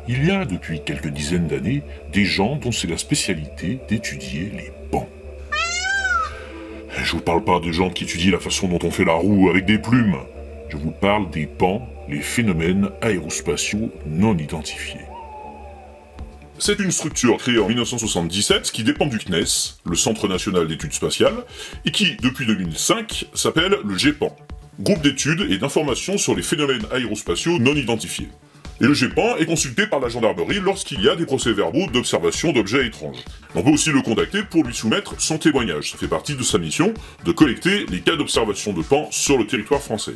Il y a depuis quelques dizaines d'années des gens dont c'est la spécialité d'étudier les pans. Je vous parle pas de gens qui étudient la façon dont on fait la roue avec des plumes. Je vous parle des pans, les phénomènes aérospatiaux non identifiés. C'est une structure créée en 1977 qui dépend du CNES, le Centre National d'Études Spatiales, et qui, depuis 2005, s'appelle le GEPAN, Groupe d'études et d'informations sur les phénomènes aérospatiaux non identifiés. Et le GEPAN est consulté par la gendarmerie lorsqu'il y a des procès-verbaux d'observation d'objets étranges. On peut aussi le contacter pour lui soumettre son témoignage. Ça fait partie de sa mission de collecter les cas d'observation de pans sur le territoire français.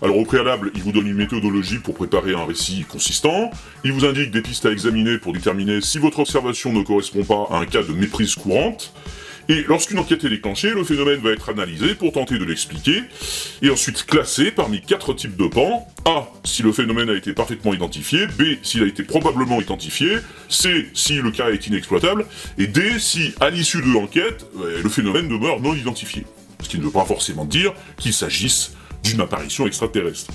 Alors au préalable, il vous donne une méthodologie pour préparer un récit consistant, il vous indique des pistes à examiner pour déterminer si votre observation ne correspond pas à un cas de méprise courante, et lorsqu'une enquête est déclenchée, le phénomène va être analysé pour tenter de l'expliquer, et ensuite classé parmi 4 types de pans. A, si le phénomène a été parfaitement identifié, B, s'il a été probablement identifié, C, si le cas est inexploitable, et D, si, à l'issue de l'enquête, le phénomène demeure non identifié. Ce qui ne veut pas forcément dire qu'il s'agisse d'une apparition extraterrestre.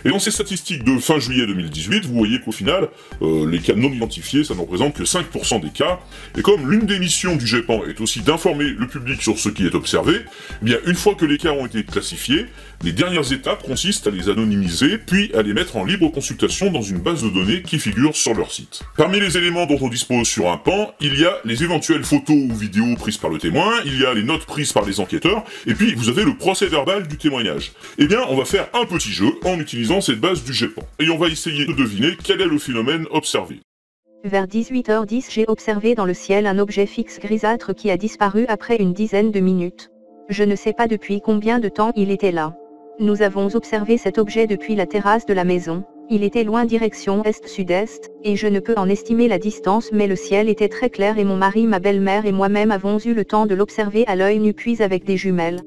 Et dans ces statistiques de fin juillet 2018, vous voyez qu'au final, les cas non identifiés, ça ne représente que 5% des cas, et comme l'une des missions du GEPAN est aussi d'informer le public sur ce qui est observé, eh bien une fois que les cas ont été classifiés, les dernières étapes consistent à les anonymiser, puis à les mettre en libre consultation dans une base de données qui figure sur leur site. Parmi les éléments dont on dispose sur un pan, il y a les éventuelles photos ou vidéos prises par le témoin, il y a les notes prises par les enquêteurs, et puis vous avez le procès verbal du témoignage. Eh bien, on va faire un petit jeu en utilisant cette base du GEPAN, et on va essayer de deviner quel est le phénomène observé. Vers 18h10, j'ai observé dans le ciel un objet fixe grisâtre qui a disparu après une dizaine de minutes. Je ne sais pas depuis combien de temps il était là. Nous avons observé cet objet depuis la terrasse de la maison. Il était loin direction est-sud-est, et je ne peux en estimer la distance, mais le ciel était très clair et mon mari, ma belle-mère et moi-même avons eu le temps de l'observer à l'œil nu puis avec des jumelles.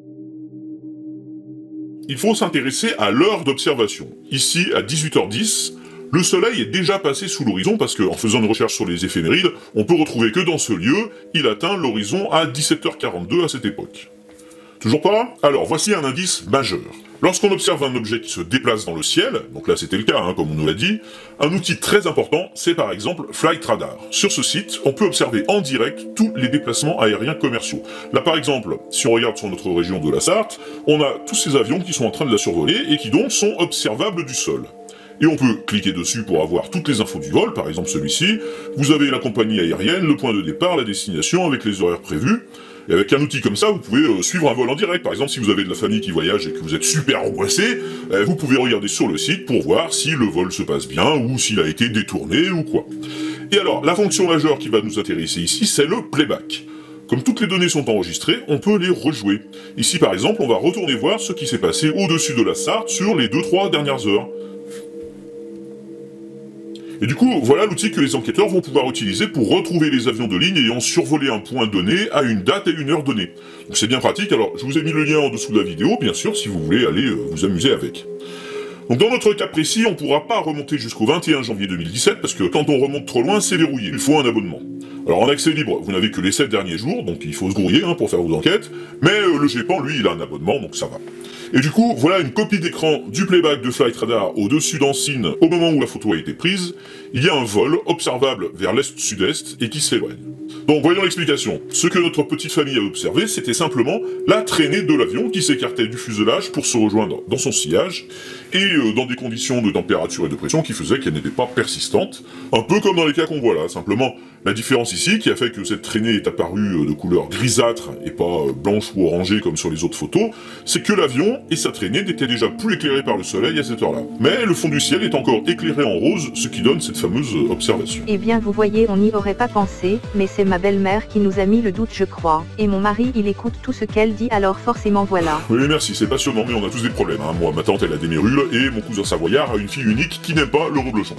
Il faut s'intéresser à l'heure d'observation. Ici, à 18h10, le soleil est déjà passé sous l'horizon parce qu'en faisant une recherche sur les éphémérides, on peut retrouver que dans ce lieu, il atteint l'horizon à 17h42 à cette époque. Toujours pas? Alors voici un indice majeur. Lorsqu'on observe un objet qui se déplace dans le ciel, donc là c'était le cas, comme on nous l'a dit, un outil très important, c'est par exemple Flight Radar. Sur ce site, on peut observer en direct tous les déplacements aériens commerciaux. Là par exemple, si on regarde sur notre région de la Sarthe, on a tous ces avions qui sont en train de la survoler et qui donc sont observables du sol. Et on peut cliquer dessus pour avoir toutes les infos du vol, par exemple celui-ci. Vous avez la compagnie aérienne, le point de départ, la destination avec les horaires prévus. Et avec un outil comme ça, vous pouvez suivre un vol en direct. Par exemple, si vous avez de la famille qui voyage et que vous êtes super angoissé, vous pouvez regarder sur le site pour voir si le vol se passe bien ou s'il a été détourné ou quoi. Et alors, la fonction majeure qui va nous intéresser ici, c'est le playback. Comme toutes les données sont enregistrées, on peut les rejouer. Ici, par exemple, on va retourner voir ce qui s'est passé au-dessus de la Sarthe sur les 2-3 dernières heures. Et du coup, voilà l'outil que les enquêteurs vont pouvoir utiliser pour retrouver les avions de ligne ayant survolé un point donné à une date et une heure donnée. Donc c'est bien pratique, alors je vous ai mis le lien en dessous de la vidéo, bien sûr, si vous voulez aller vous amuser avec. Donc dans notre cas précis, on ne pourra pas remonter jusqu'au 21 janvier 2017, parce que quand on remonte trop loin, c'est verrouillé, il faut un abonnement. Alors en accès libre, vous n'avez que les 7 derniers jours, donc il faut se grouiller pour faire vos enquêtes, mais le GEPAN, lui, il a un abonnement, donc ça va. Et du coup, voilà une copie d'écran du playback de Flight Radar au-dessus d'Ancine au moment où la photo a été prise. Il y a un vol observable vers l'est-sud-est et qui s'éloigne. Donc voyons l'explication. Ce que notre petite famille a observé, c'était simplement la traînée de l'avion qui s'écartait du fuselage pour se rejoindre dans son sillage, et dans des conditions de température et de pression qui faisaient qu'elle n'était pas persistante, un peu comme dans les cas qu'on voit là. Simplement, la différence ici, qui a fait que cette traînée est apparue de couleur grisâtre et pas blanche ou orangée comme sur les autres photos, c'est que l'avion et sa traînée n'étaient déjà plus éclairés par le soleil à cette heure-là. Mais le fond du ciel est encore éclairé en rose, ce qui donne cette fameuse observation. Eh bien vous voyez, on n'y aurait pas pensé, mais c'est ma belle-mère qui nous a mis le doute, je crois. Et mon mari, il écoute tout ce qu'elle dit, alors forcément voilà. Oui merci, c'est passionnant, mais on a tous des problèmes. Moi, ma tante elle a des mérules, et mon cousin savoyard a une fille unique qui n'aime pas le reblochon.